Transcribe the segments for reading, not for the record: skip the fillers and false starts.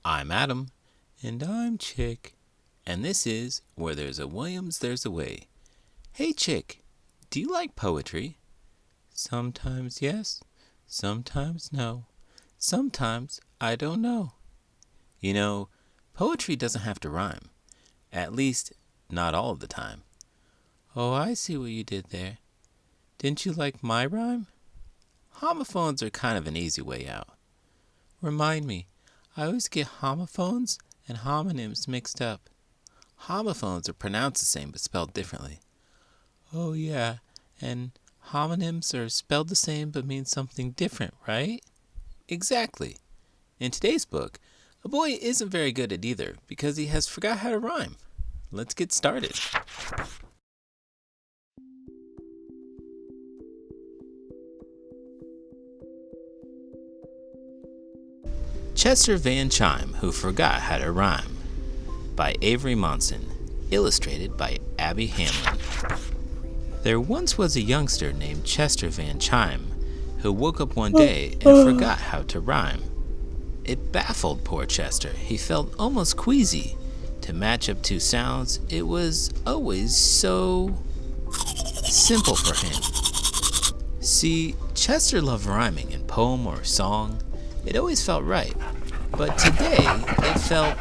I'm Adam. And I'm Chick. And this is Where There's a Williams, There's a Way. Hey Chick, do you like poetry? Sometimes yes, sometimes no. Sometimes I don't know. You know, poetry doesn't have to rhyme. At least, not all of the time. Oh, I see what you did there. Didn't you like my rhyme? Homophones are kind of an easy way out. Remind me, I always get homophones and homonyms mixed up. Homophones are pronounced the same but spelled differently. Oh yeah, and homonyms are spelled the same but mean something different, right? Exactly. In today's book, a boy isn't very good at either because he has forgot how to rhyme. Let's get started. Chester Van Chime Who Forgot How to Rhyme by Avery Monsen, illustrated by Abby Hanlon. There once was a youngster named Chester Van Chime who woke up one day and forgot how to rhyme. It baffled poor Chester. He felt almost queasy. To match up two sounds, it was always so simple for him. See, Chester loved rhyming in poem or song. It always felt right. But today, it felt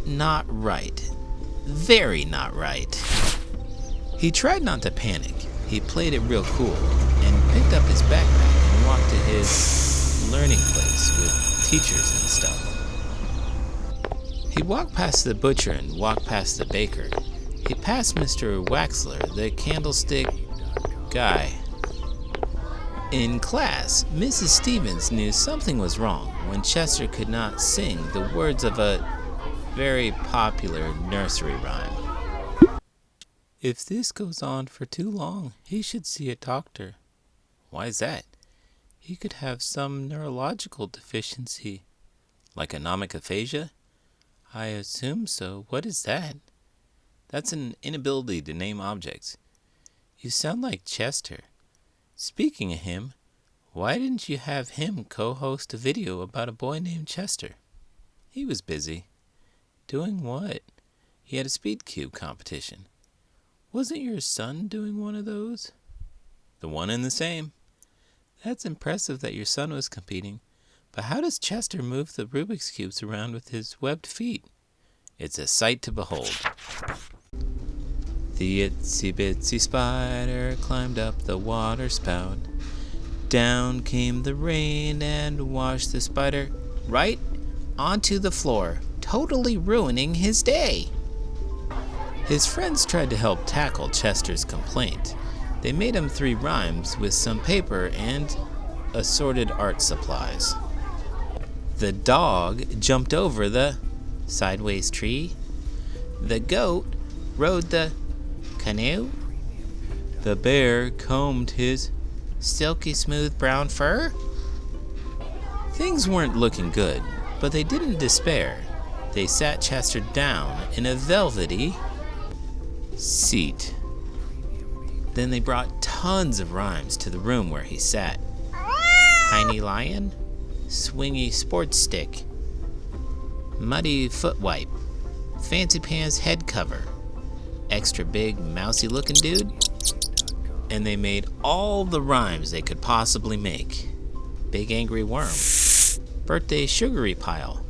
not right. Very not right. He tried not to panic. He played it real cool and picked up his backpack and walked to his learning place with teachers and stuff. He walked past the butcher and walked past the baker. He passed Mr. Waxler, the candlestick guy. In class, Mrs. Stevens knew something was wrong when Chester could not sing the words of a very popular nursery rhyme. If this goes on for too long, he should see a doctor. Why is that? He could have some neurological deficiency. Like anomic aphasia? I assume so. What is that? That's an inability to name objects. You sound like Chester. Speaking of him, why didn't you have him co-host a video about a boy named Chester? He was busy. Doing what? He had a speed cube competition. Wasn't your son doing one of those? The one and the same. That's impressive that your son was competing, but how does Chester move the Rubik's Cubes around with his webbed feet? It's a sight to behold. The itsy bitsy spider climbed up the water spout. Down came the rain and washed the spider right onto the floor, totally ruining his day. His friends tried to help tackle Chester's complaint. They made him 3 rhymes with some paper and assorted art supplies. The dog jumped over the sideways tree. The goat rode the canoe. The bear combed his silky smooth brown fur. Things weren't looking good, but they didn't despair. They sat Chester down in a velvety seat. Then they brought tons of rhymes to the room where he sat. Tiny lion, swingy sports stick, muddy foot wipe, fancy pants head cover, extra big mousy looking dude. And they made all the rhymes they could possibly make. Big angry worm, birthday sugary pile,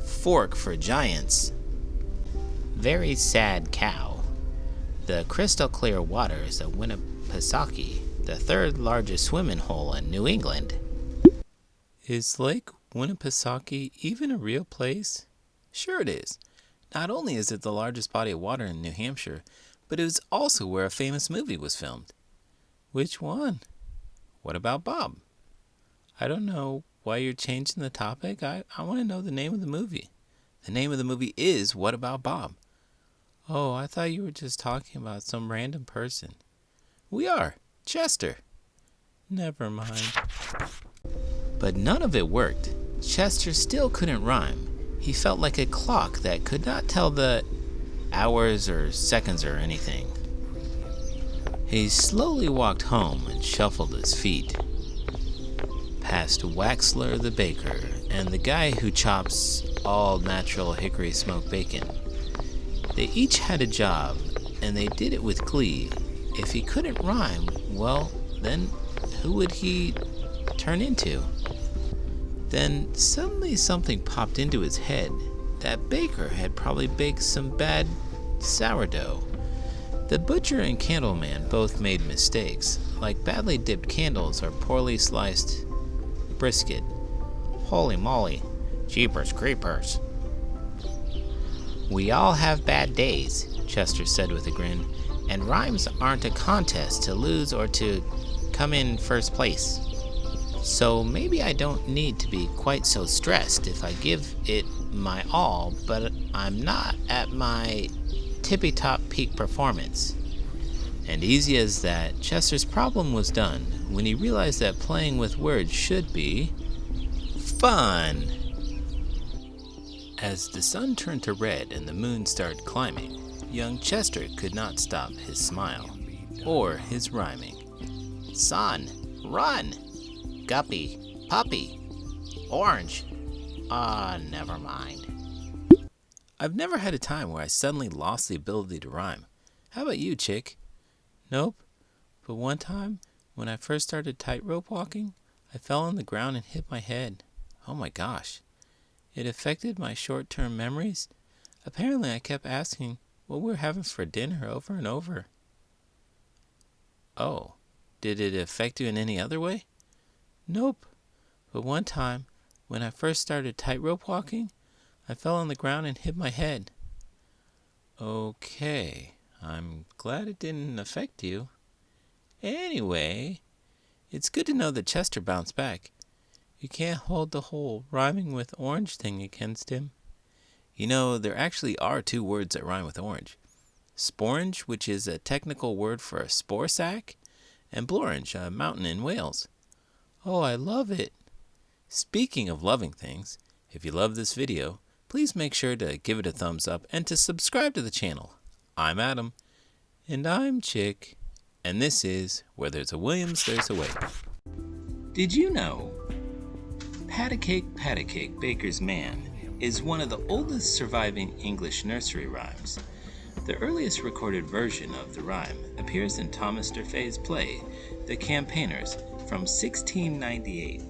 fork for giants, very sad cow, the crystal clear waters of Winnipesaukee, the 3rd largest swimming hole in New England. Is Lake Winnipesaukee even a real place? Sure it is. Not only is it the largest body of water in New Hampshire, but it is also where a famous movie was filmed. Which one? What about Bob? I don't know why you're changing the topic. I want to know the name of the movie. The name of the movie is What About Bob? Oh, I thought you were just talking about some random person. We are. Chester. Never mind. But none of it worked. Chester still couldn't rhyme. He felt like a clock that could not tell the hours or seconds or anything. He slowly walked home and shuffled his feet. Past Waxler the baker and the guy who chops all natural hickory smoked bacon. They each had a job, and they did it with glee. If he couldn't rhyme, well, then who would he turn into? Then suddenly something popped into his head. That baker had probably baked some bad sourdough. The butcher and candleman both made mistakes, like badly dipped candles or poorly sliced brisket. Holy moly, jeepers creepers. We all have bad days, Chester said with a grin, and rhymes aren't a contest to lose or to come in first place. So maybe I don't need to be quite so stressed if I give it my all, but I'm not at my tippy-top peak performance. And easy as that, Chester's problem was done when he realized that playing with words should be fun. As the sun turned to red and the moon started climbing, young Chester could not stop his smile or his rhyming. Sun, run! Guppy, puppy, orange. Never mind. I've never had a time where I suddenly lost the ability to rhyme. How about you, chick? Nope. But one time, when I first started tightrope walking, I fell on the ground and hit my head. Oh my gosh. It affected my short-term memories. Apparently, I kept asking what we were having for dinner over and over. Oh, did it affect you in any other way? Nope. But one time, when I first started tightrope walking, I fell on the ground and hit my head. Okay, I'm glad it didn't affect you. Anyway, it's good to know that Chester bounced back. You can't hold the whole rhyming with orange thing against him. You know, there actually are two words that rhyme with orange. Sporange, which is a technical word for a spore sac, and Blorange, a mountain in Wales. Oh, I love it. Speaking of loving things, if you love this video, please make sure to give it a thumbs up and to subscribe to the channel. I'm Adam. And I'm Chick. And this is Where There's a Williams, There's a Way. Did you know Pat a cake, baker's man is one of the oldest surviving English nursery rhymes. The earliest recorded version of the rhyme appears in Thomas Durfe's play, The Campaigners, from 1698.